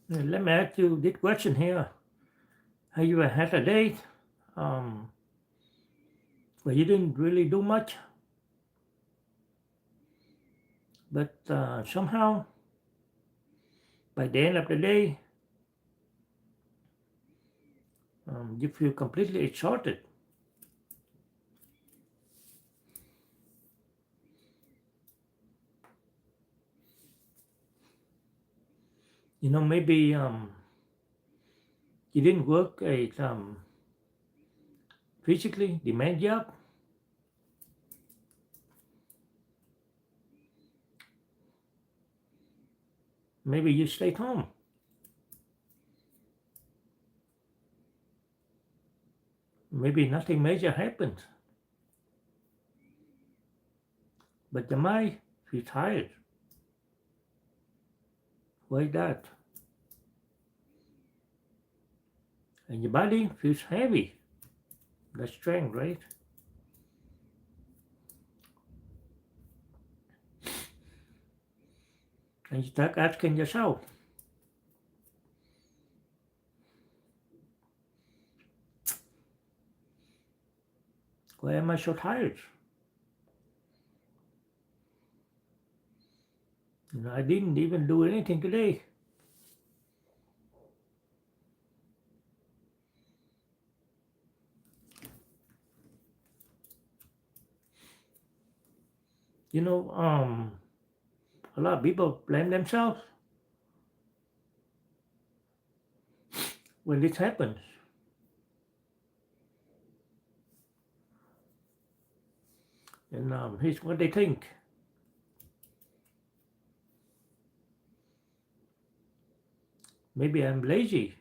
Let me ask you this question here. Have you ever had a day um, where you didn't really do much, but somehow by the end of the day, you feel completely exhausted? Maybe you didn't work a physically demand job. Maybe you stayed home. Maybe nothing major happened, but your mind feels tired. Why that? And your body feels heavy. That's strength, right? And you start asking yourself, why am I so tired? I didn't even do anything today. You know, a lot of people blame themselves when this happens. And here's what they think. Maybe I'm lazy.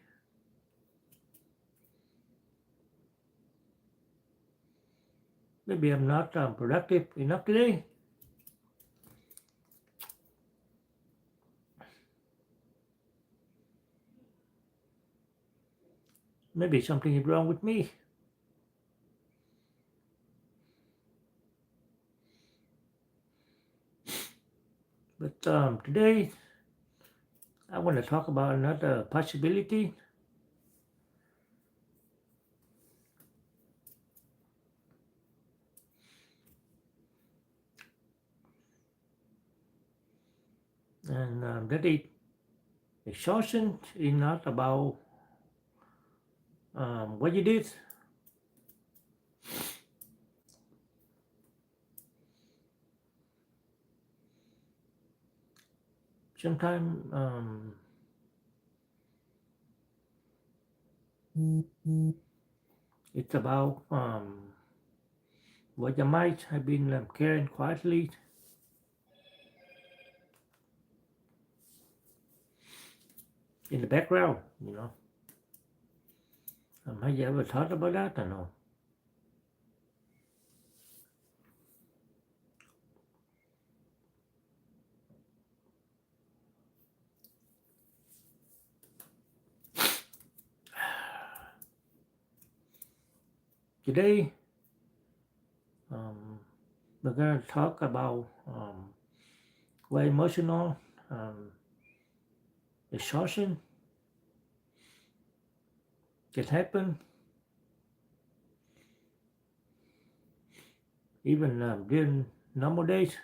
Maybe I'm not productive enough today. Maybe something is wrong with me. But today, I want to talk about another possibility. And that is exhaustion is not about what you did. Sometimes it's about what you might have been carrying quietly in the background. Have you ever thought about that or no? Today, um, we're going to talk about why emotional um, exhaustion can happen even during normal days.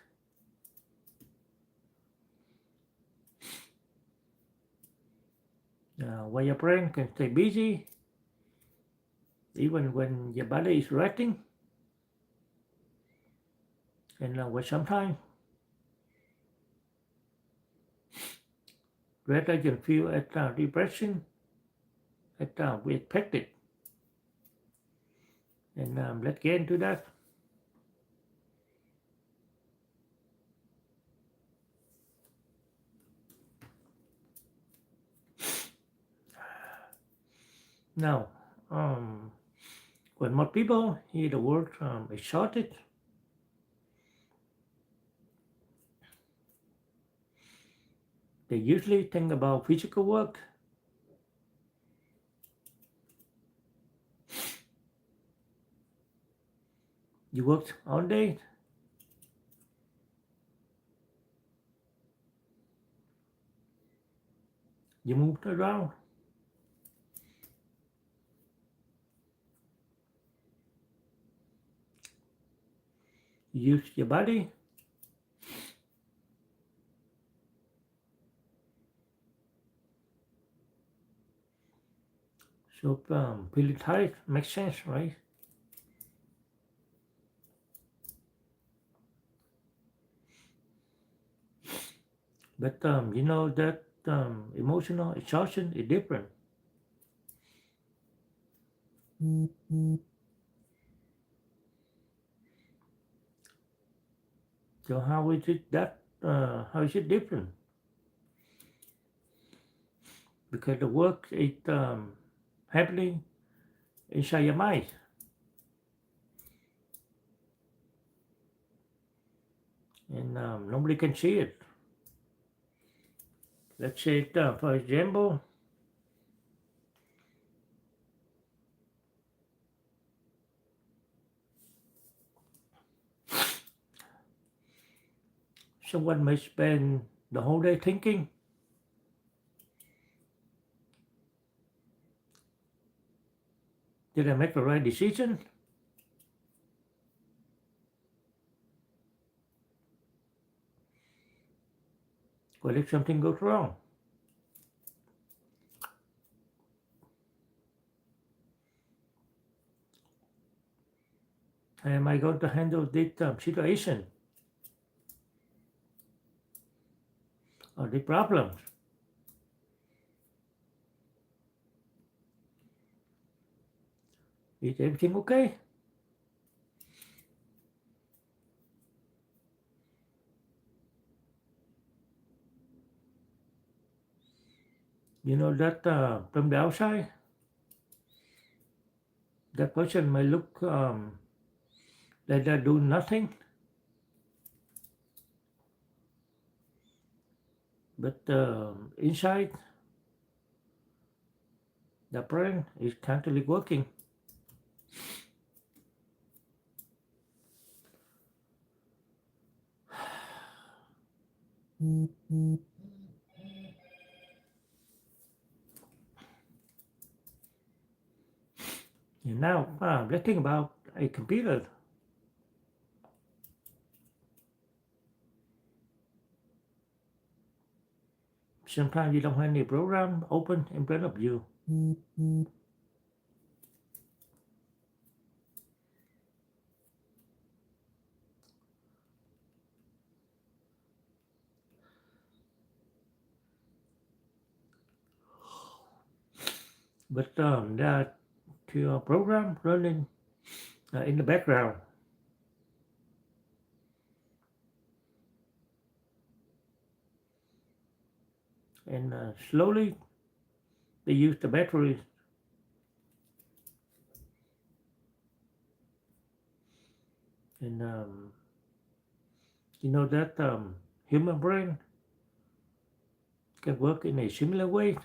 Why your brain can stay busy even when your body is resting, and why sometimes rather than feel at depression at we expected. And let's get into that. Now, um, when more people hear the word exhausted, they usually think about physical work. You worked all day, You move around. You use your body. So feeling tired makes sense, right? But you know that emotional exhaustion is different. So how is it that? How is it different? Because the work is happening inside your mind, and nobody can see it. Let's say, for example, someone may spend the whole day thinking, did I make the right decision? What if something goes wrong? How am I going to handle this situation or the problems? Is everything okay? You know that from the outside, that person may look like they're doing nothing, but inside, the brain is constantly working. And now, let's think about a computer. Sometimes you don't have any program open in front of you. But there are two program running in the background. And slowly they use the batteries. And you know that human brain can work in a similar way.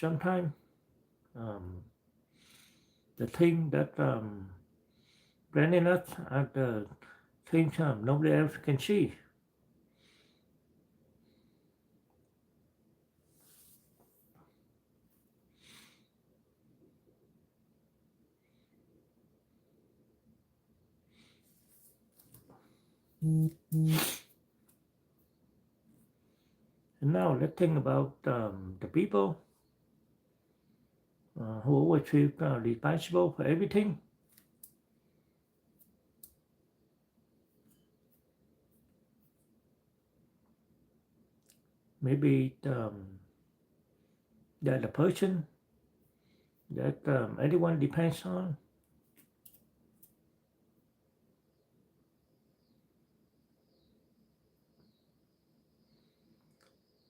Sometimes um, the thing that branding us are the things nobody else can see. And now let's think about the people who always feel responsible for everything. Maybe they're the person that anyone depends on,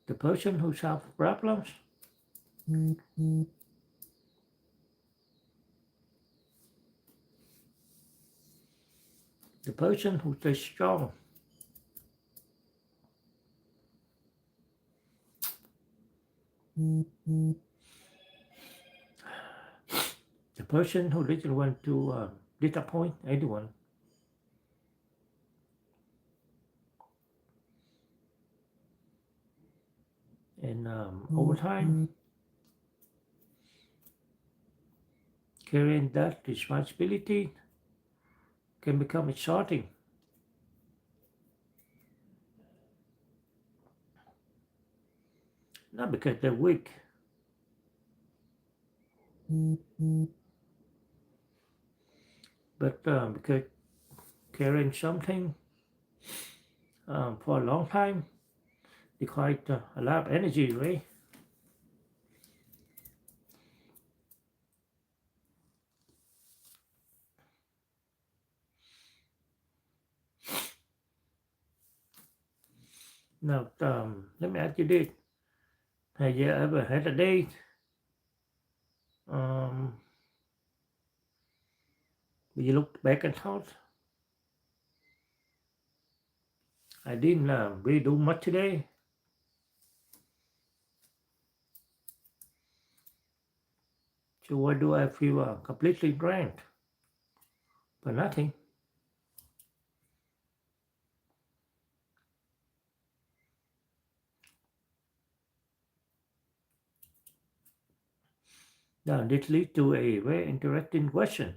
the person who solves problems, the person who stays strong, the person who doesn't want to disappoint anyone. And over time, carrying that responsibility can become exhausting. Not because they're weak, but because carrying something for a long time requires a lot of energy, right? Now, let me ask you this. Have you ever had a day um, where you looked back and thought, I didn't really do much today? So why do I feel completely drained for nothing? Now, this leads to a very interesting question.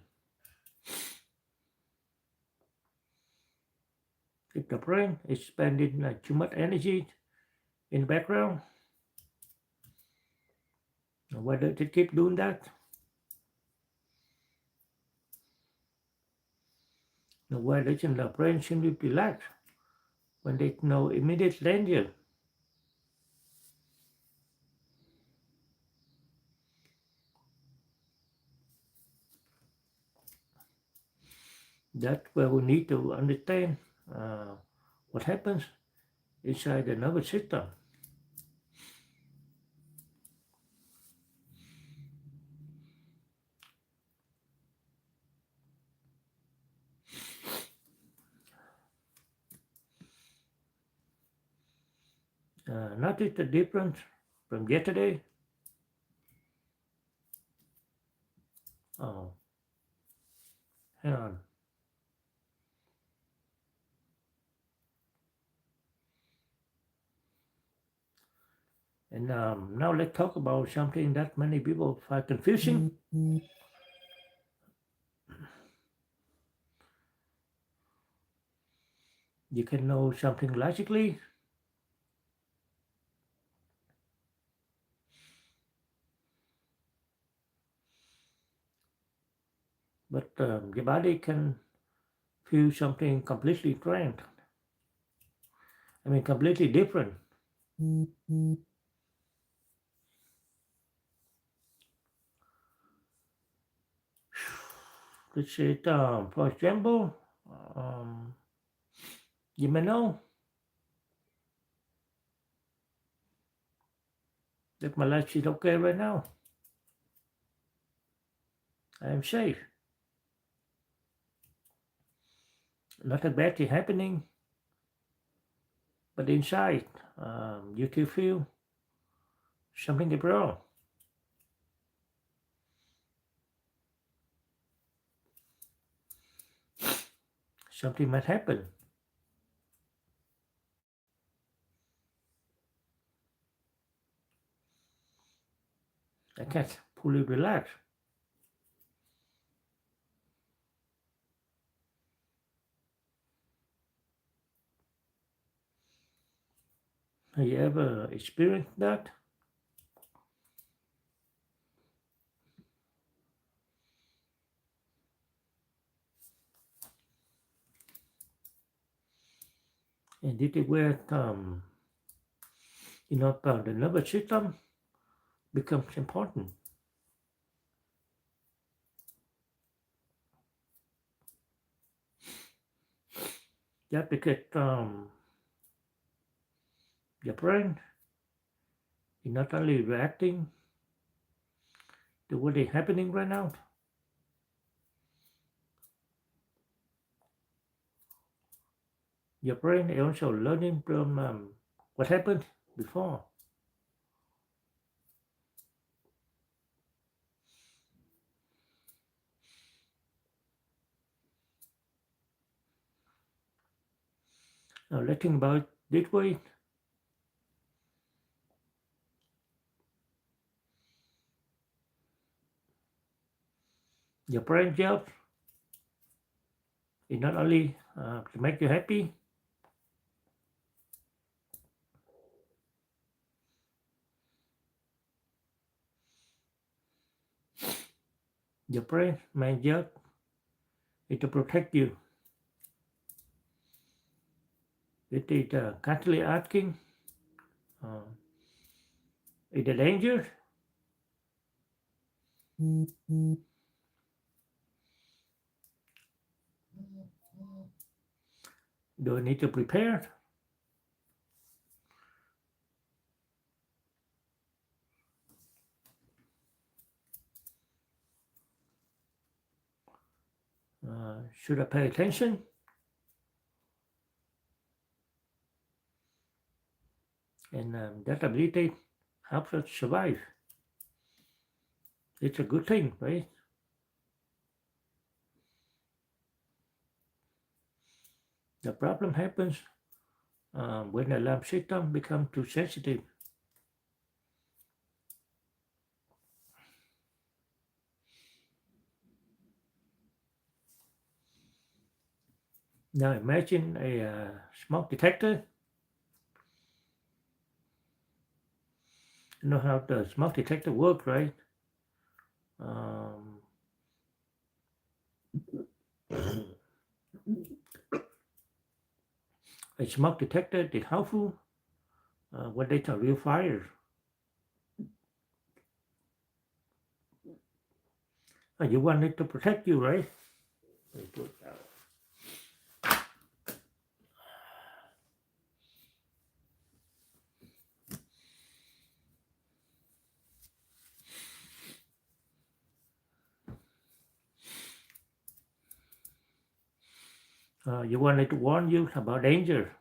If the brain is spending too much energy in the background, why does it keep doing that? Now, why doesn't the brain simply relax when there's no immediate danger? That's where we need to understand uh, what happens inside the nervous system. Notice the difference from yesterday. Oh, hang on. And now let's talk about something that many people find confusing. You can know something logically, but your body can feel something completely different. I mean, completely different. Let's say, for example, um, you may know that my life is okay right now. I am safe. Nothing bad is happening, but inside, you can feel something is wrong. Something might happen. I can't fully relax. Have you ever experienced that? And this is where the nervous system becomes important. Just because your brain is not only reacting to what is happening right now, your brain is also learning from what happened before. Now letting about this way, your brain job is not only to make you happy, your brain main job is to protect you. It is constantly asking, uh, is there danger? Do I need to prepare? Should I pay attention? And that ability helps us survive. It's a good thing, right? The problem happens when the alarm system becomes too sensitive. Now imagine a smoke detector. You know how the smoke detector works, right? Um, a smoke detector is helpful when there's a real fire. You want it to protect you, right? You want it to warn you about danger.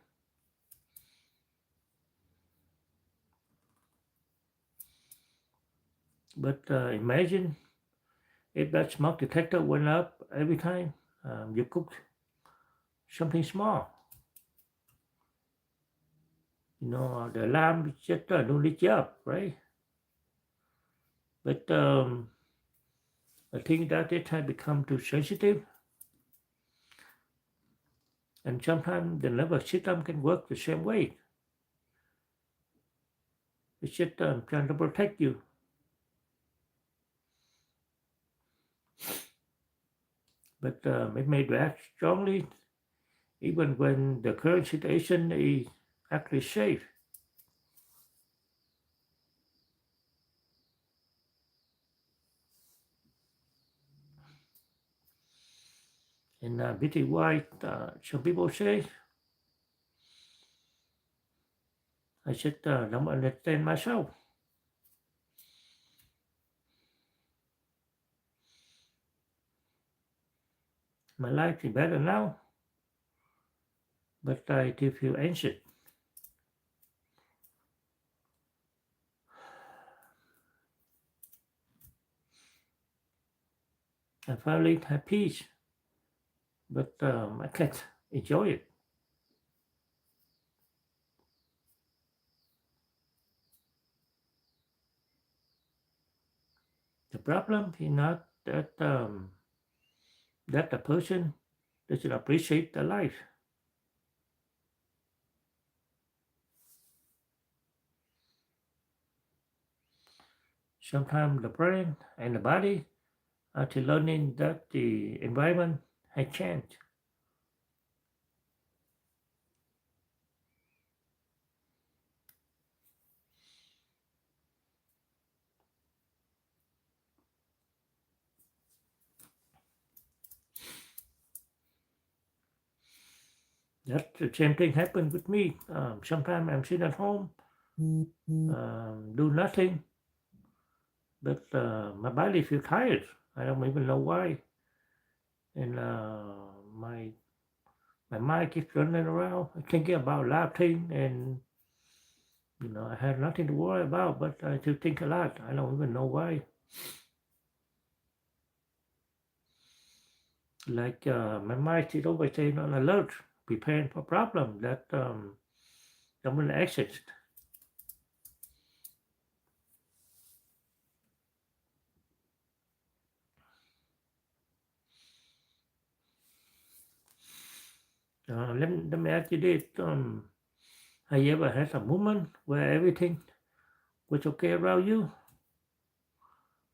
But imagine if that smoke detector went up every time you cooked something small. You know, the alarm just doing its job, right? But I think that it has become too sensitive, and sometimes the nervous system can work the same way. It's just trying to protect you. But it may react strongly even when the current situation is actually safe. And this is why some people say, I should don't understand myself. My life is better now, but I still feel anxious. I finally have peace, but I can't enjoy it. The problem is not that the person doesn't appreciate the life. Sometimes the brain and the body are still learning that the environment has changed. That the same thing happened with me. Sometimes I'm sitting at home, do nothing, but my body feels tired. I don't even know why, and my mind keeps running around, thinking about a lot of things, and I had nothing to worry about, but I still think a lot. I don't even know why. Like my mind is always staying on alert. preparing for problem that don't exist. Let me ask you this. Have you ever had a moment where everything was okay around you,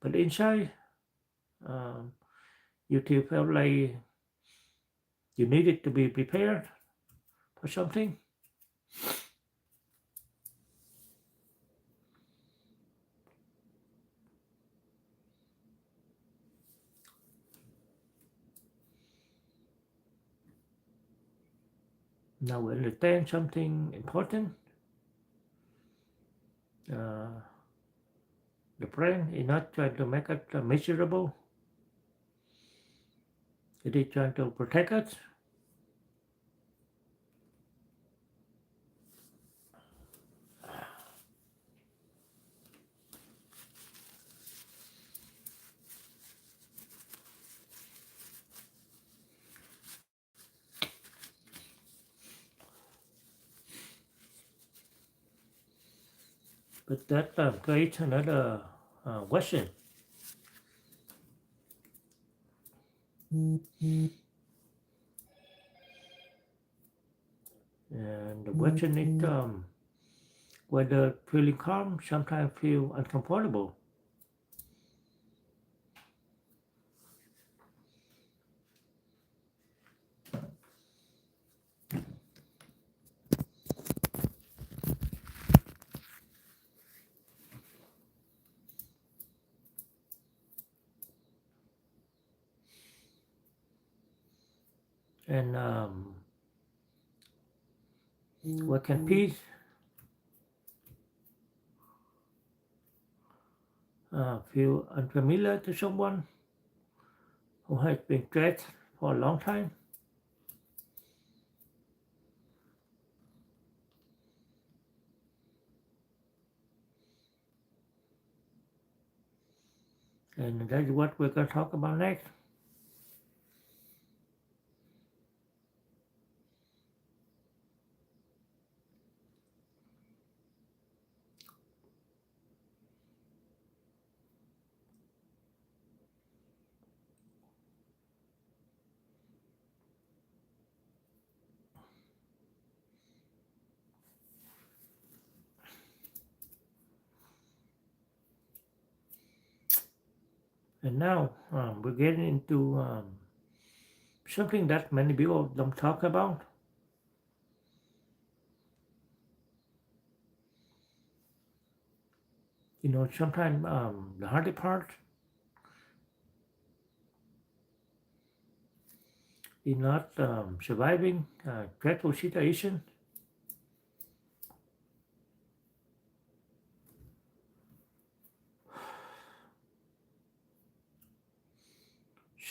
but inside um, you still felt like you needed to be prepared for something? Now we understand something important. Uh, the brain is not trying to make us miserable. It is trying to protect us. But that creates another question. And the question is whether feeling calm sometimes feel uncomfortable. And what can peace feel unfamiliar to someone who has been stressed for a long time? And that's what we're going to talk about next. And now we're getting into something that many people don't talk about. Sometimes the hardest part is not surviving stressful situation.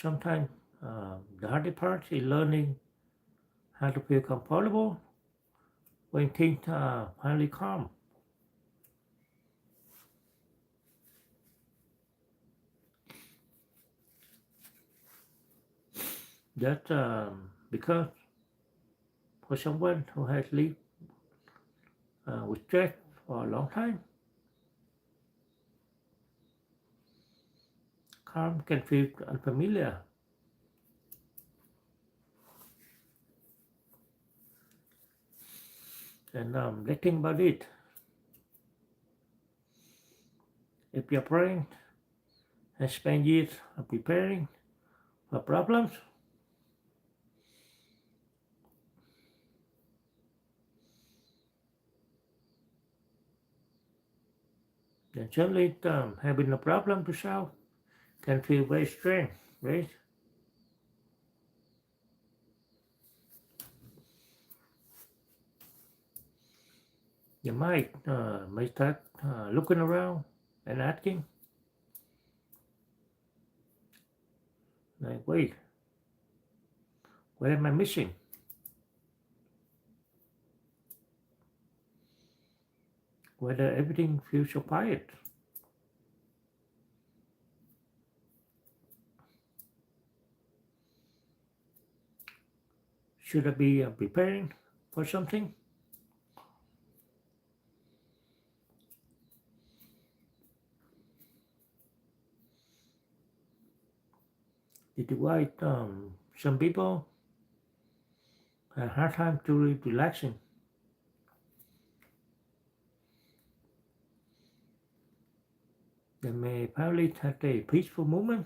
Sometimes the hardest part is learning how to feel comfortable when things are finally calm. That's because for someone who has lived with stress for a long time, calm can feel unfamiliar. And let's think about it. If your brain has spent years preparing for problems, then suddenly having a problem to solve can feel very strange, right? You might start looking around and asking, like, wait, what am I missing? Whether everything feels so quiet. Should I be preparing for something? Did you write some people have a hard time to relaxing? They may finally have a peaceful moment.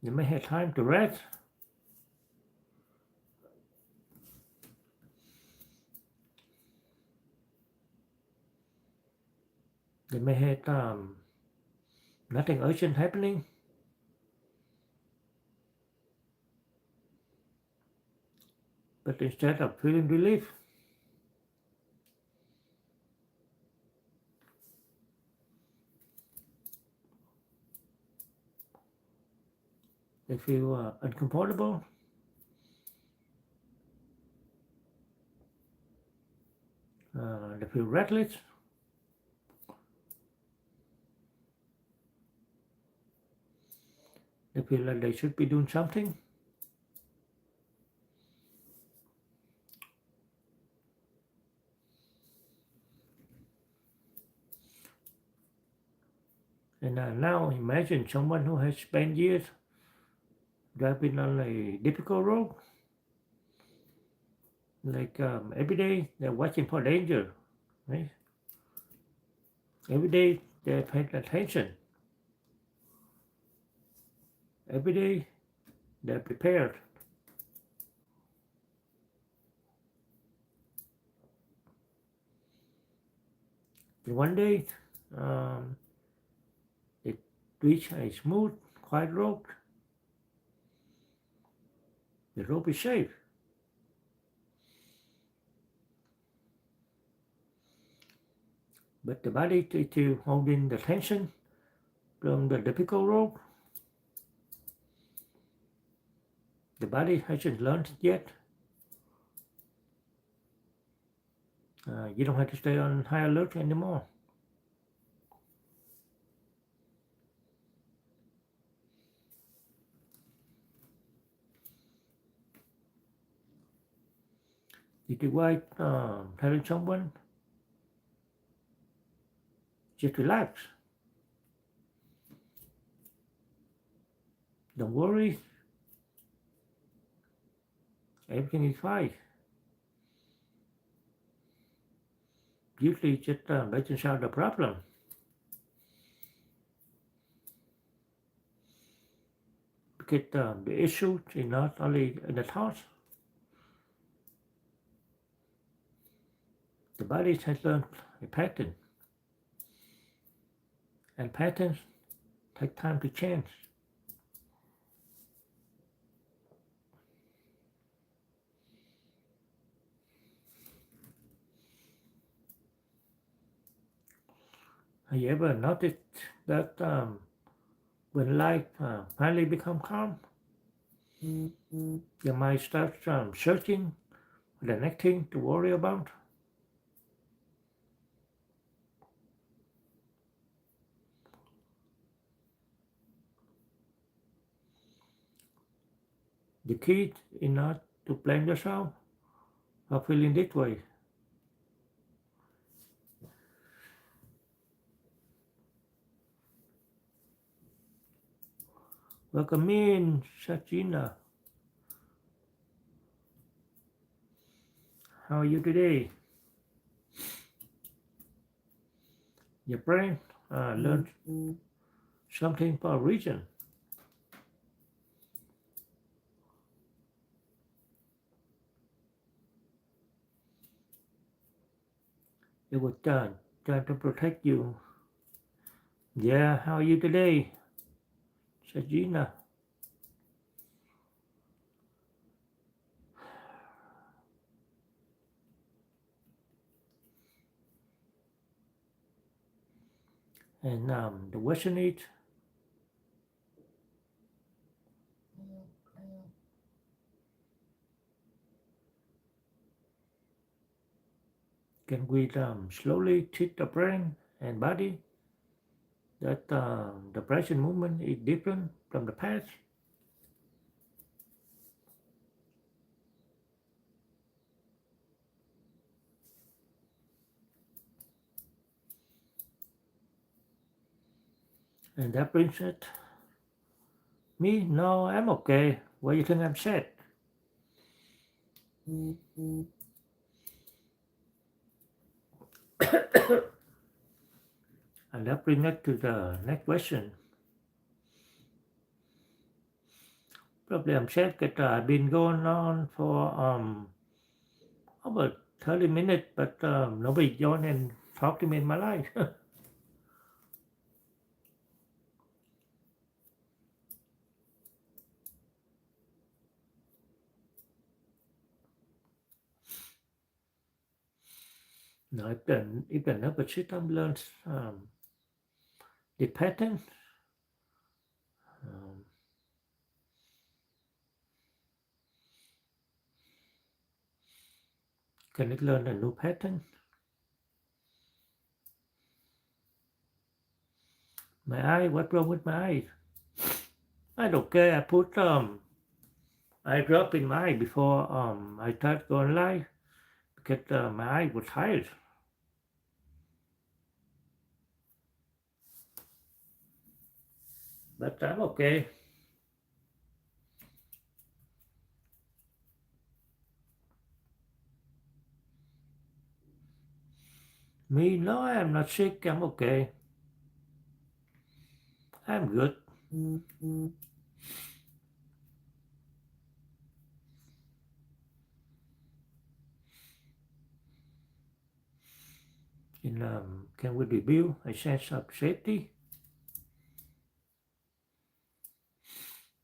They may have time to rest. They may have nothing urgent happening. But instead of feeling relief, they feel uncomfortable. They feel restless. They feel like they should be doing something. And now imagine someone who has spent years driving on a difficult road. Like every day they're watching for danger, right? Every day they're paying attention. Every day they're prepared. And one day they reach a smooth, quiet road. The road is safe. But the body is still holding the tension from the difficult road. The body hasn't learned yet. You don't have to stay on high alert anymore. Did you write telling someone, just relax. Don't worry. Everything is fine. Usually just making solve the problem. Because the issue is not only in the thoughts. The body has learned a pattern. And patterns take time to change. Have you ever noticed that when life finally becomes calm, your mind starts searching for the next thing to worry about? The key is not to blame yourself for feeling this way. Welcome in, Sajina. How are you today? Your brain learned something for a reason. It was done, trying to protect you. Yeah, how are you today, Sajina? And the question is, can we slowly treat the brain and body that the present moment is different from the past. And that brings it. Me? No, I'm okay. Why do you think I'm sad? And that brings us to the next question. Probably I'm sad because I've been going on for about 30 minutes, but nobody joined and talked to me in my life. No, if the nervous system learns the pattern, um, can it learn a new pattern? My eye, what's wrong with my eyes? I don't care. I put eye drop in my eye before I start going live because my eye was tired. But I'm okay. Me, no, I'm not sick. I'm okay. I'm good. And can we review a sense of safety?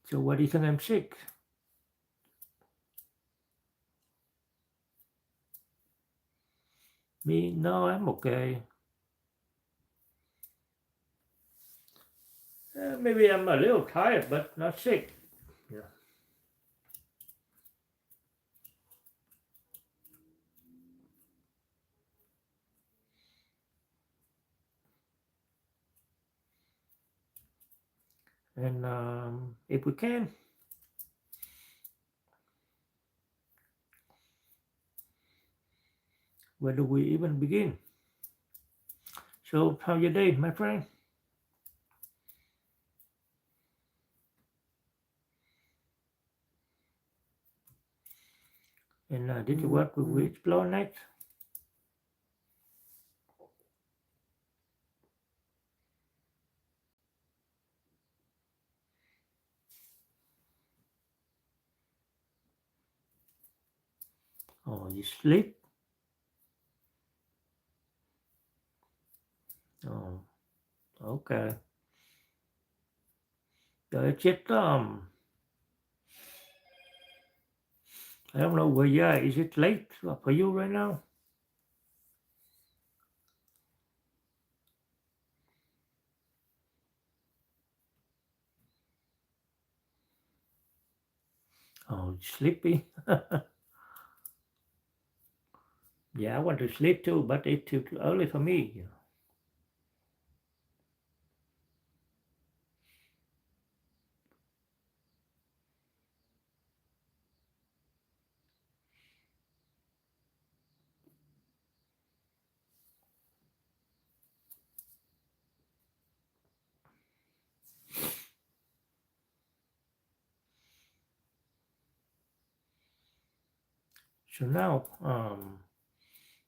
So what do you think I'm sick? Me, no, I'm okay. Maybe I'm a little tired, but not sick. Yeah. And if we can, where do we even begin? So how your day, my friend? And did you work with we explore next? Oh, you sleep? Oh, okay. So it's just I don't know where you are. Is it late for you right now? Oh, sleepy. Yeah, I want to sleep too, but it's too early for me. So now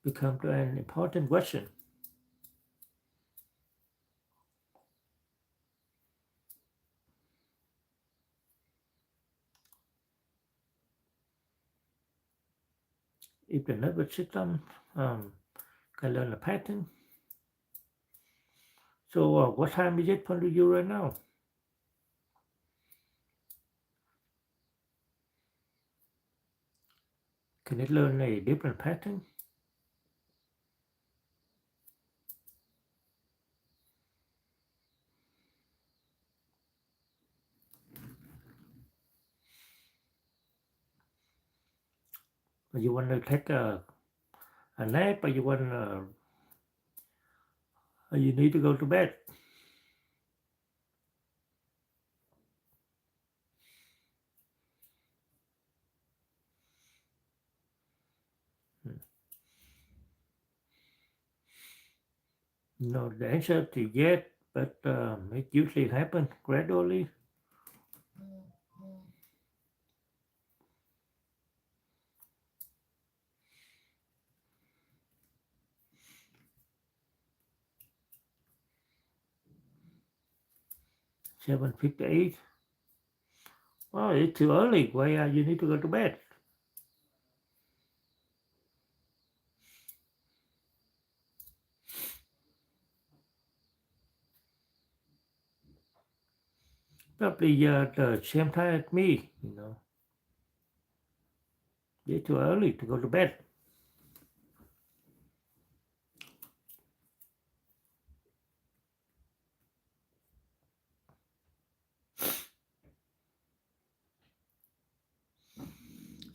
we come to an important question. If the nervous system can learn a pattern, so what time is it for you right now? Can it learn a different pattern? Or you want to take a nap, or you want you need to go to bed? No, the answer to yet, but it usually happens gradually. $7:58. Well, it's too early. Why you need to go to bed? Probably the same time as me. It's too early to go to bed.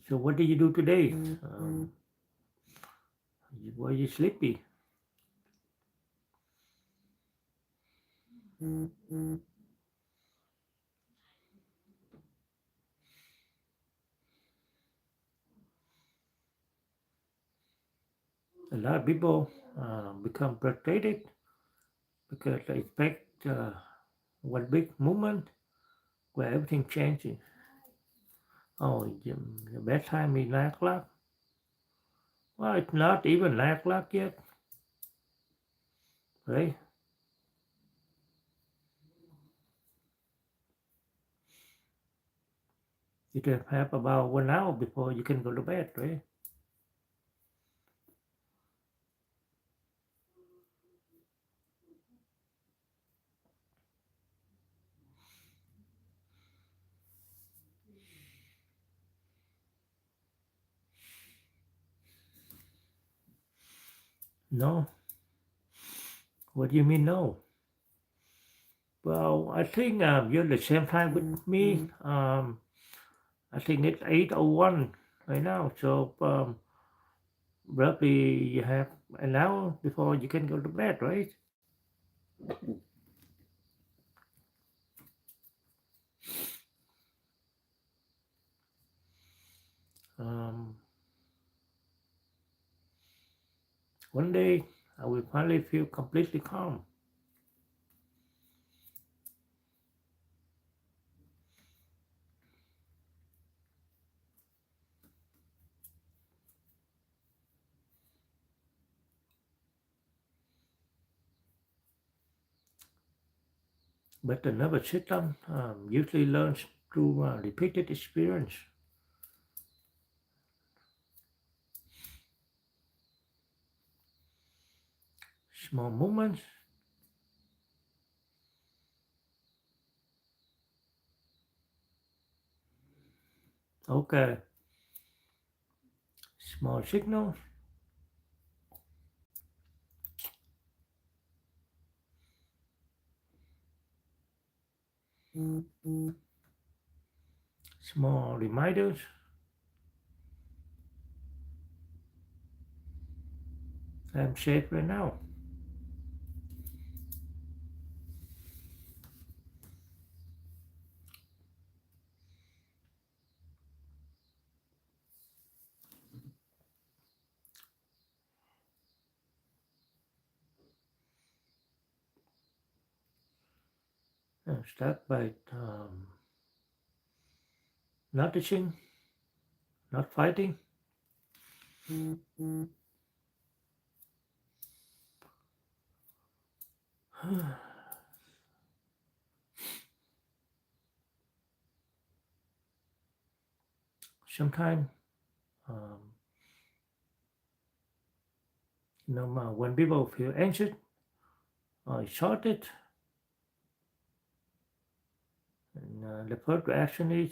So what did you do today? Were you sleepy? A lot of people become frustrated because they expect one big movement where everything changes. Oh, the bedtime is 9 o'clock. Well, it's not even 9 o'clock yet, right? You can have about 1 hour before you can go to bed, right? No? What do you mean no? Well, I think you're the same time with me. I think it's 8:01 right now. So roughly you have an hour before you can go to bed, right? Um, one day I will finally feel completely calm. But the nervous system usually learns through repeated experience. Small movements. Okay. Small signals. Small reminders. I'm safe right now. Start by noticing, not fighting. Sometimes, um, when people feel anxious or exhausted, and, the first reaction is,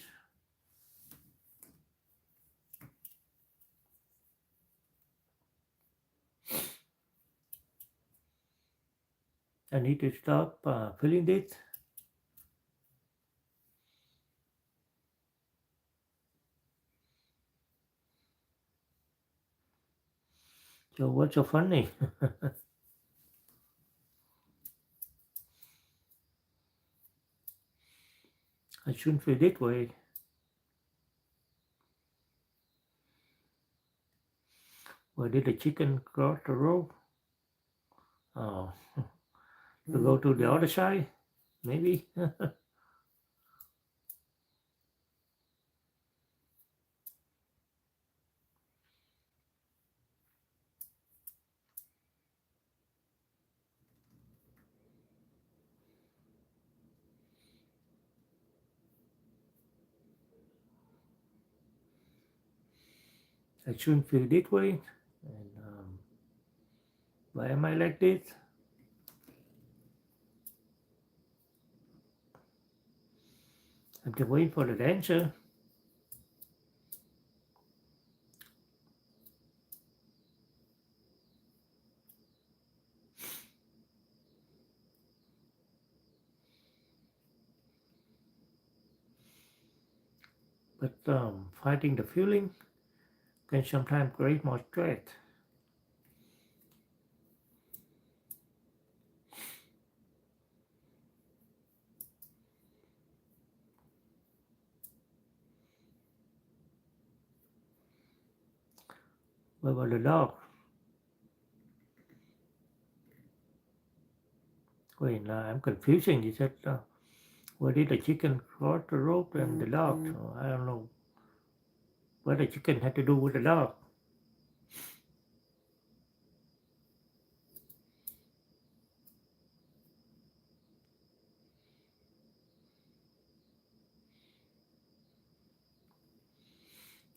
I need to stop feeling this. So what's so funny? I shouldn't feel this way. Why did the chicken cross the road? Oh, to go to the other side, maybe. I shouldn't feel this way. And why am I like this? I'm just waiting for the answer. But fighting the feeling can sometimes create more stress. What about the dog? Wait, I'm confusing. You said, where did the chicken cross the road and the dog? So I don't know what the chicken had to do with the dog.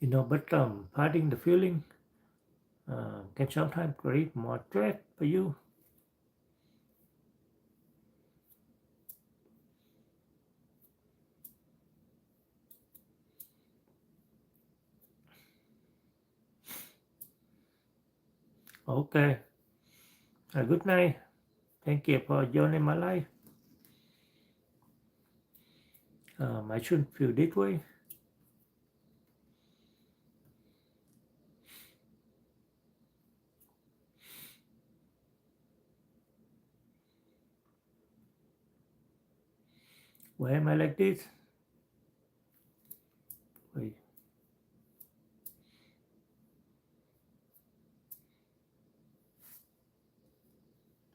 But fighting the feeling can sometimes create more stress for you. Okay, good night. Thank you for joining my life. I shouldn't feel this way. Why am I like this? Wait.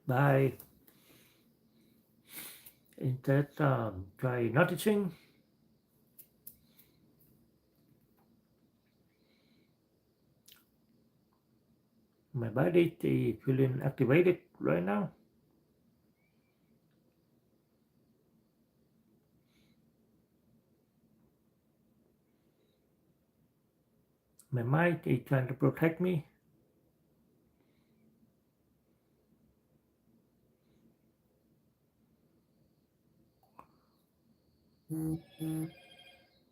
Bye. Instead, try noticing my body is feeling activated right now. My mind is trying to protect me.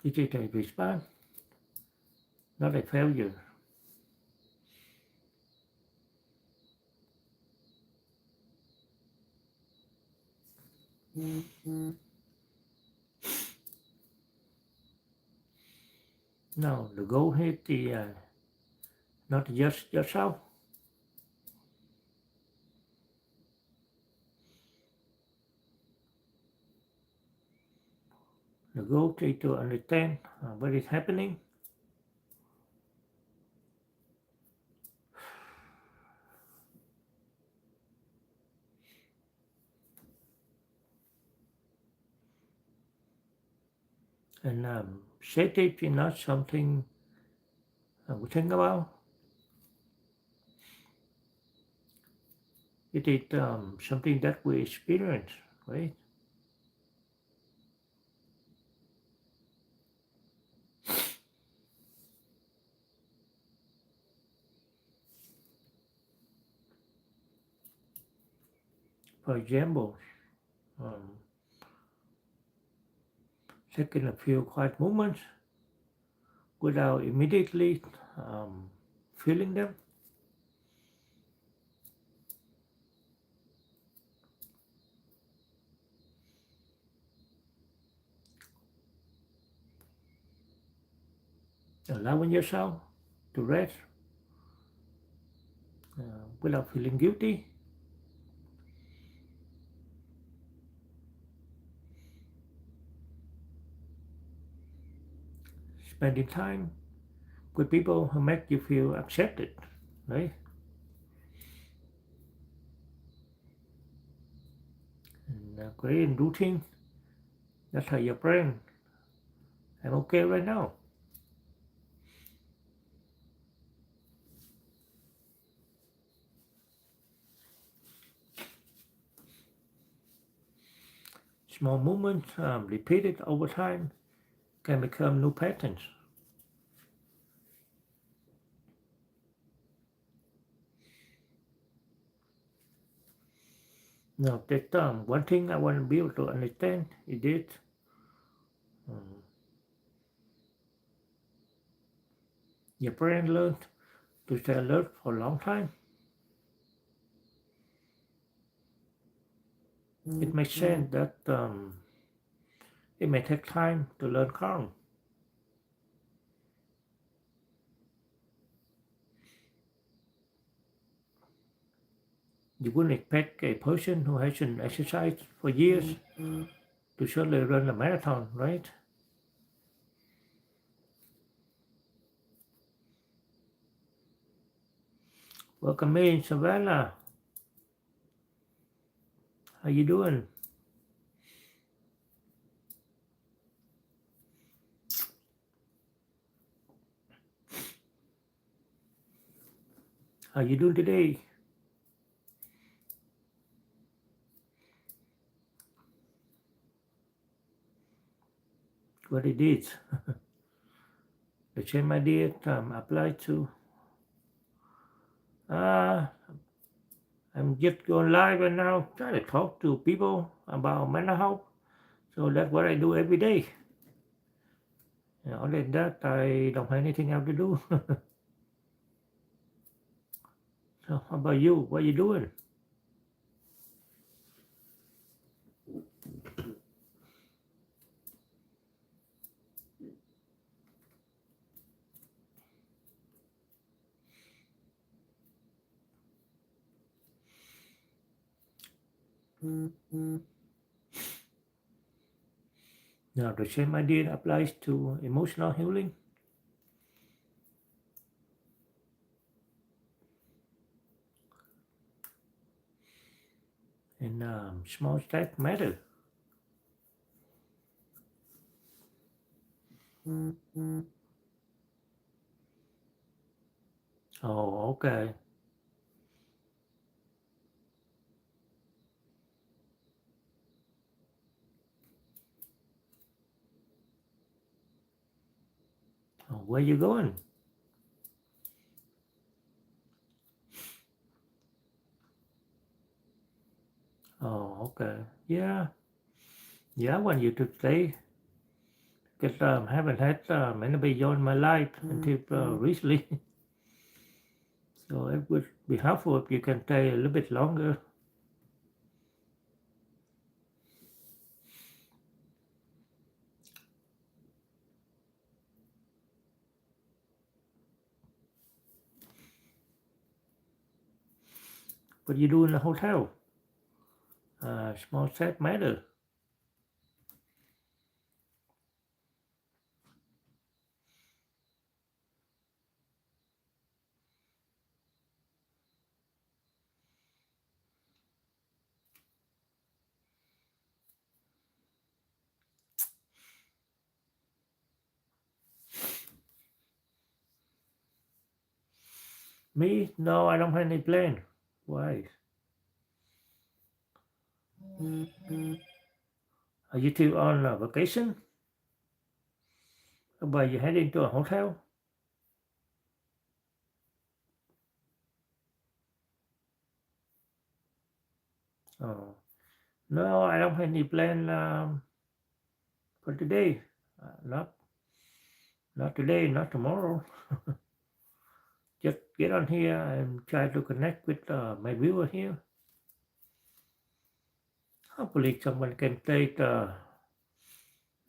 This is a response, not a failure. Now, the goal here is not just yourself. The goal is to understand what is happening and safety is not something we think about. It is something that we experience, right? For example, um, taking a few quiet moments without immediately um, feeling them. Allowing yourself to rest without feeling guilty. Spending time with people who make you feel accepted, right? creating routine. That's how your brain. I'm okay right now. Small movements repeated over time can become new patterns. Now, that one thing I want to be able to understand is this. Um, your brain learned to stay alert for a long time. It makes sense that it may take time to learn calm. You wouldn't expect a person who hasn't exercised for years to suddenly run a marathon, right? Welcome in, Savannah. How you doing? How you doing today? What it is? The same idea applied to. Uh, I'm just going live right now, trying to talk to people about mental health. So that's what I do every day. Other than that, I don't have anything else to do. So how about you? What are you doing? Now, the same idea applies to emotional healing and small steps matter. Oh, okay. Oh, where you going? Oh, okay. Yeah. Yeah, I want you to stay because I haven't had anybody join my life until recently. So it would be helpful if you can stay a little bit longer. What you do in the hotel? Small steps matter. Me? No, I don't have any plan. Why? Are you two on vacation? Or you heading to a hotel? Oh, no, I don't have any plan for today. Not today, not tomorrow. Just get on here and try to connect with my viewer here. Hopefully someone can take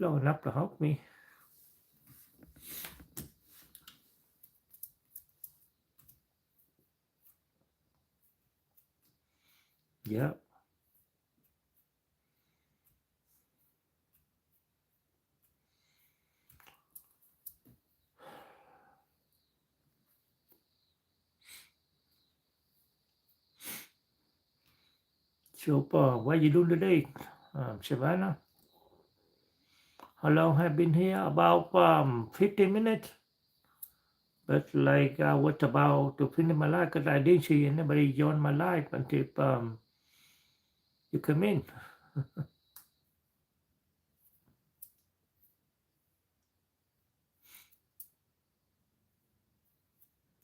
long enough to help me. Yeah. So what are you doing today? Savannah. How long have been here? About 15 minutes. But like I was about to finish my life because I didn't see anybody join my life until you come in.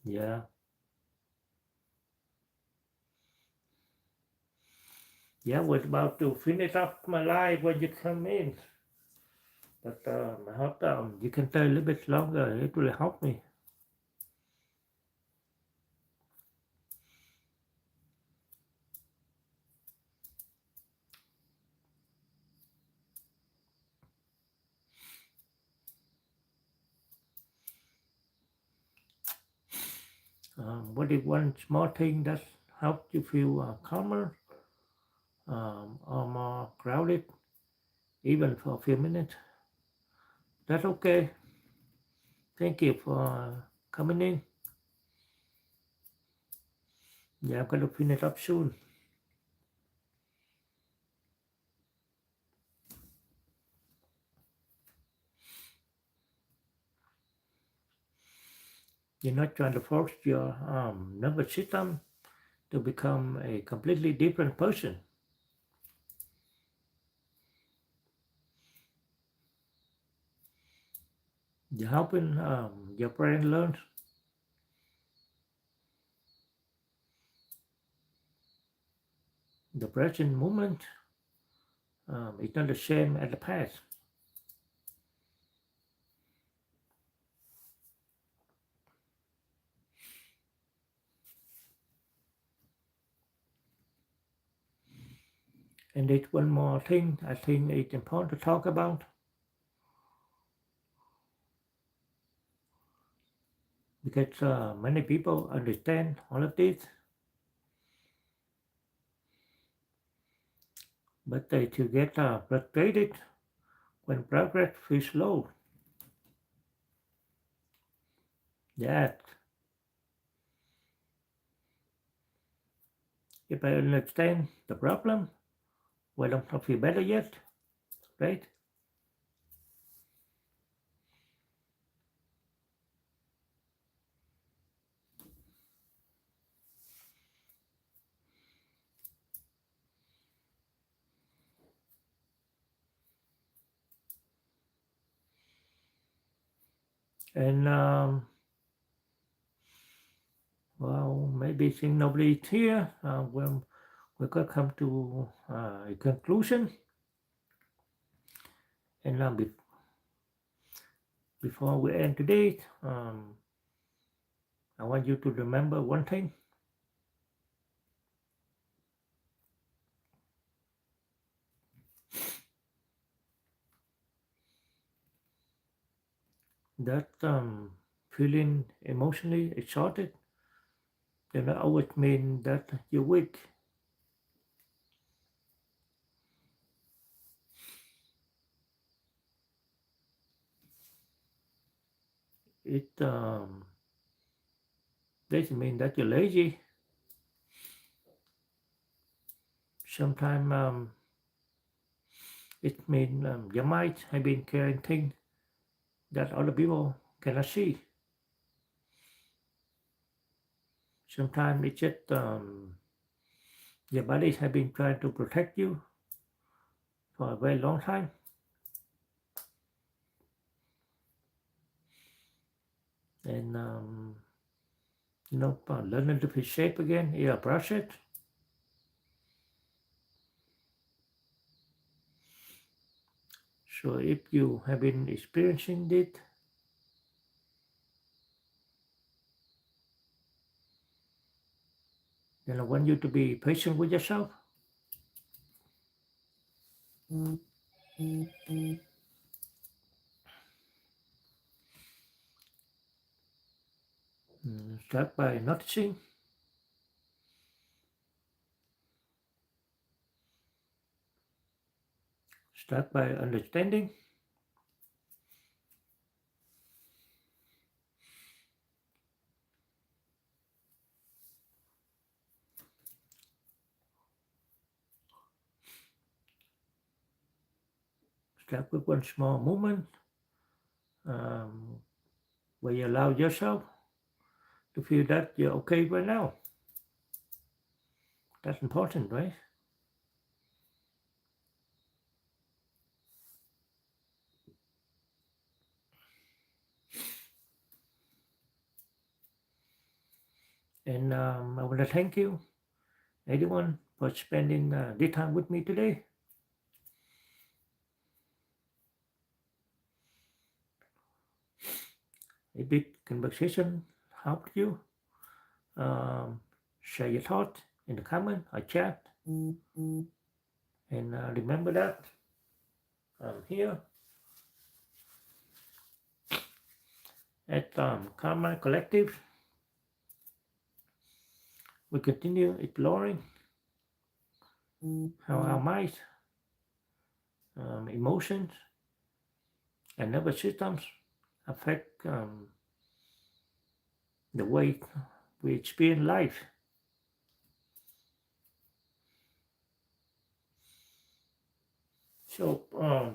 Yeah. Yeah, I was about to finish up my life when you come in. But I hope you can stay a little bit longer. It will help me. What is one small thing that helped you feel calmer or more grounded, even for a few minutes? That's okay. Thank you for coming in. Yeah, I'm going to finish up soon. You're not trying to force your nervous system to become a completely different person. You're helping your brain learn the present moment. It's not the same as the past. And there's one more thing I think it's important to talk about because many people understand all of this, but they to get frustrated when progress feels slow. Yeah, if I understand the problem, well, I don't feel better yet, right? And well, maybe since nobody's here, we're gonna come to a conclusion. And before we end today, I want you to remember one thing that feeling emotionally exhausted does not always mean that you're weak. It doesn't mean that you're lazy. Sometimes it means you might have been carrying things that other people cannot see. Sometimes it's just your body has been trying to protect you for a very long time. And learning to be safe again is a process. So if you have been experiencing it, then I want you to be patient with yourself. Start by noticing, start by understanding, start with one small movement where you allow yourself to feel that you're okay right now. That's important, right? And I want to thank you, everyone, for spending this time with me today. If this conversation helped you, share your thoughts in the comment or chat. And remember that I'm here at Karma Collective. We continue exploring how our minds, emotions, and nervous systems affect the way we experience life. So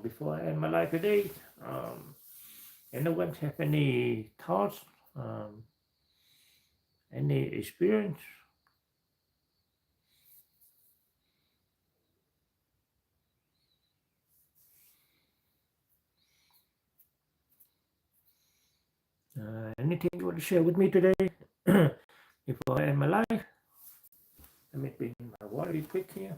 before I end my life today, anyone have any thoughts, um, any experience? Anything you want to share with me today before I end my life? Let me bring my water real quick here.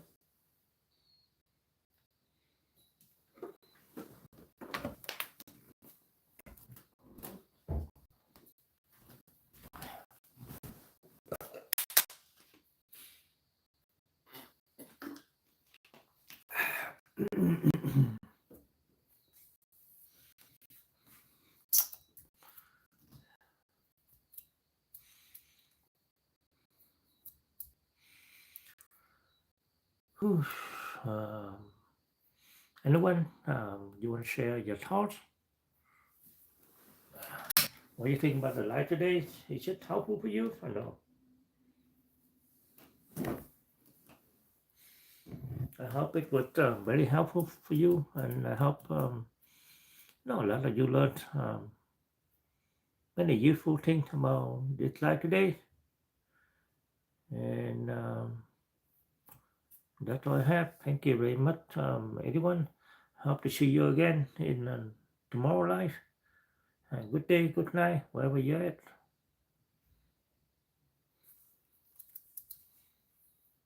Anyone, you want to share your thoughts? What do you think about the life today? Is it helpful for you or no? I hope it was very helpful for you, and I hope a lot of you learned many useful things about this life today. And that's all I have. Thank you very much, everyone. Hope to see you again in tomorrow life. And good day, good night, wherever you're at.